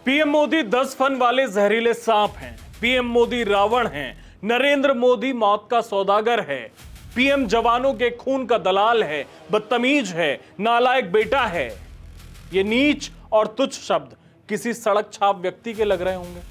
PM Modi 10 fun वाले जहरीले सांप हैं। पीएम मोदी रावण हैं। नरेंद्र मोदी मौत का सौदागर है। पीएम जवानों के खून का दलाल है, बदतमीज है, नालायक बेटा है। ये नीच और तुच्छ शब्द किसी सड़क छाप व्यक्ति के लग रहे होंगे,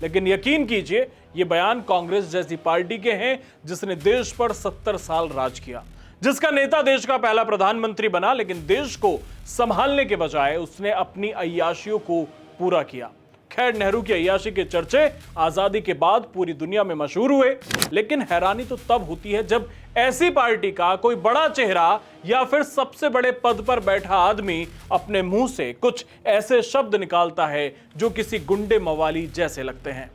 लेकिन यकीन कीजिए ये बयान कांग्रेस जैसी पार्टी के हैं जिसने देश पर 70 साल राज किया, जिसका नेता देश का पहला प्रधानमंत्री बना, लेकिन देश को संभालने के बजाय उसने अपनी अय्याशियों को पूरा किया। खैर, नेहरू की अय्याशी के चर्चे आजादी के बाद पूरी दुनिया में मशहूर हुए, लेकिन हैरानी तो तब होती है जब ऐसी पार्टी का कोई बड़ा चेहरा या फिर सबसे बड़े पद पर बैठा आदमी अपने मुंह से कुछ ऐसे शब्द निकालता है जो किसी गुंडे मवाली जैसे लगते हैं।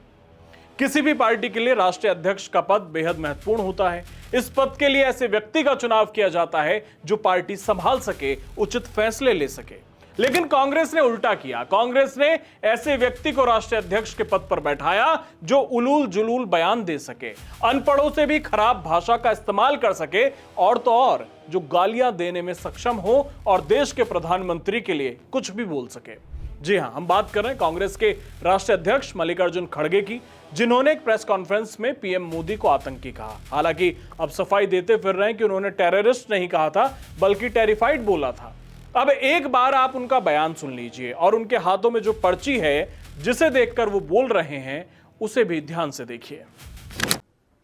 किसी भी पार्टी के लिए राष्ट्रीय अध्यक्ष का पद बेहद महत्वपूर्ण होता है। इस पद के लिए ऐसे व्यक्ति का चुनाव किया जाता है जो पार्टी संभाल सके, उचित फैसले ले सके। लेकिन कांग्रेस ने उल्टा किया। कांग्रेस ने ऐसे व्यक्ति को राष्ट्रीय अध्यक्ष के पद पर बैठाया जो उलूल जुलूल बयान दे सके, अनपढ़ों से भी खराब भाषा का इस्तेमाल कर सके, और तो और जो गालियां देने में सक्षम हो और देश के प्रधानमंत्री के लिए कुछ भी बोल सके। जी हां, हम बात कर रहे हैं कांग्रेस के राष्ट्रीय अध्यक्ष मल्लिकार्जुन खड़गे की, जिन्होंने एक प्रेस कॉन्फ्रेंस में पीएम मोदी को आतंकी कहा। हालांकि अब सफाई देते फिर रहे हैं कि उन्होंने टेररिस्ट नहीं कहा था, बल्कि टेरिफाइड बोला था। अब एक बार आप उनका बयान सुन लीजिए और उनके हाथों में जो पर्ची है जिसे देखकर वो बोल रहे हैं उसे भी ध्यान से देखिए।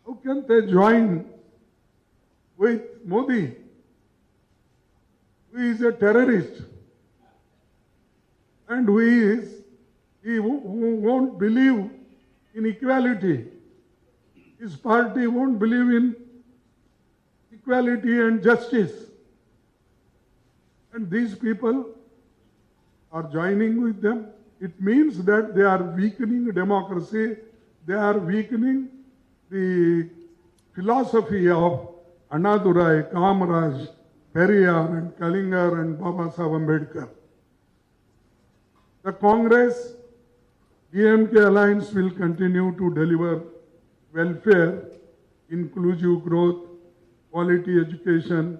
How can they join with Modi, who is a terrorist and he won't believe in equality. His party won't believe in equality and justice. And these people are joining with them. It means that they are weakening democracy. They are weakening the philosophy of Annadurai, Kamaraj, Periyar and Kalinger and Baba Saheb Ambedkar. The Congress DMK alliance will continue to deliver welfare, inclusive growth, quality education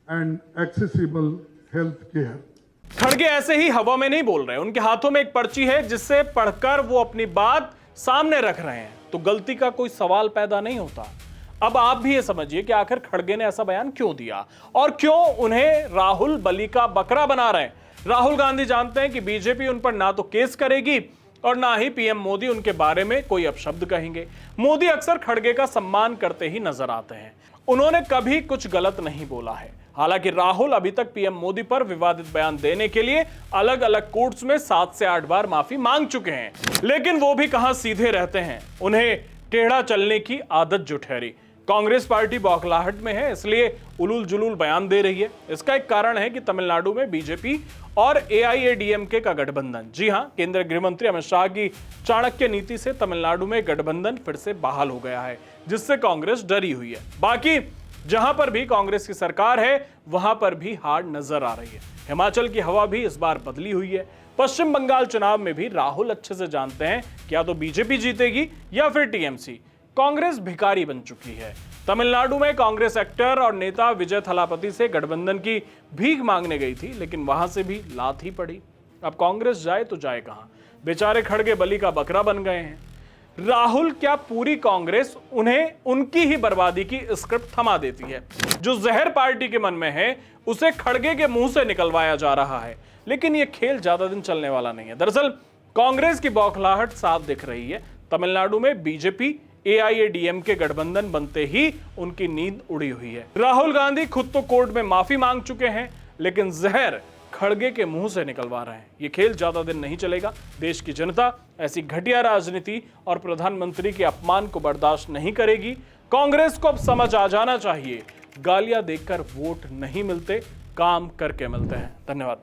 and accessible health care. खड़गे ऐसे ही हवा में नहीं बोल रहे, उनके हाथों में एक पर्ची है जिससे पढ़कर वो अपनी बात सामने रख रहे हैं, तो गलती का कोई सवाल पैदा नहीं होता। अब आप भी ये समझिए कि आखिर खड़गे ने ऐसा बयान क्यों दिया और क्यों उन्हें राहुल बली का बकरा बना रहे हैं। राहुल गांधी जानते हैं कि बीजेपी उन पर ना तो केस करेगी और ना ही पीएम मोदी उनके बारे में कोई अपशब्द कहेंगे। मोदी अक्सर खड़गे का सम्मान करते ही नजर आते हैं। उन्होंने कभी कुछ गलत नहीं बोला है। हालांकि राहुल अभी तक पीएम मोदी पर विवादित बयान देने के लिए अलग अलग कोर्ट्स में 7 से 8 बार माफी मांग चुके हैं, लेकिन वो भी कहां सीधे रहते हैं, उन्हें टेढ़ा चलने की आदत जो ठहरी। कांग्रेस पार्टी बौखलाहट में है, इसलिए उलूल जुलूल बयान दे रही है। इसका एक कारण है कि तमिलनाडु में बीजेपी और एआईएडीएमके का गठबंधन, जी हां, केंद्रीय गृह मंत्री अमित शाह की चाणक्य नीति से तमिलनाडु में गठबंधन फिर से बहाल हो गया है, जिससे कांग्रेस डरी हुई है। बाकी जहां पर भी कांग्रेस की सरकार है वहां पर भी हार नजर आ रही है। हिमाचल की हवा भी इस बार बदली हुई है। पश्चिम बंगाल चुनाव में भी राहुल अच्छे से जानते हैं कि या तो बीजेपी जीतेगी या फिर टीएमसी। कांग्रेस भिखारी बन चुकी है। तमिलनाडु में कांग्रेस एक्टर और नेता विजय थलापति से गठबंधन की भीख मांगने गई थी, लेकिन वहां से भी लात ही पड़ी। अब कांग्रेस जाए तो जाए कहां? बेचारे खड़गे बली का बकरा बन गए हैं। राहुल क्या पूरी कांग्रेस उन्हें उनकी ही बर्बादी की स्क्रिप्ट थमा देती है? जो जहर पार्टी के मन में है उसे खड़गे के मुंह से निकलवाया जा रहा है, लेकिन यह खेल ज्यादा दिन चलने वाला नहीं है। दरअसल कांग्रेस की बौखलाहट साफ दिख रही है। तमिलनाडु में बीजेपी एआईएडीएमके गठबंधन बनते ही उनकी नींद उड़ी हुई है। राहुल गांधी खुद तो कोर्ट में माफी मांग चुके हैं, लेकिन जहर खड़गे के मुंह से निकलवा रहे हैं। ये खेल ज्यादा दिन नहीं चलेगा। देश की जनता ऐसी घटिया राजनीति और प्रधानमंत्री के अपमान को बर्दाश्त नहीं करेगी। कांग्रेस को अब समझ आ जाना चाहिए, गालियां देकर वोट नहीं मिलते, काम करके मिलते हैं। धन्यवाद।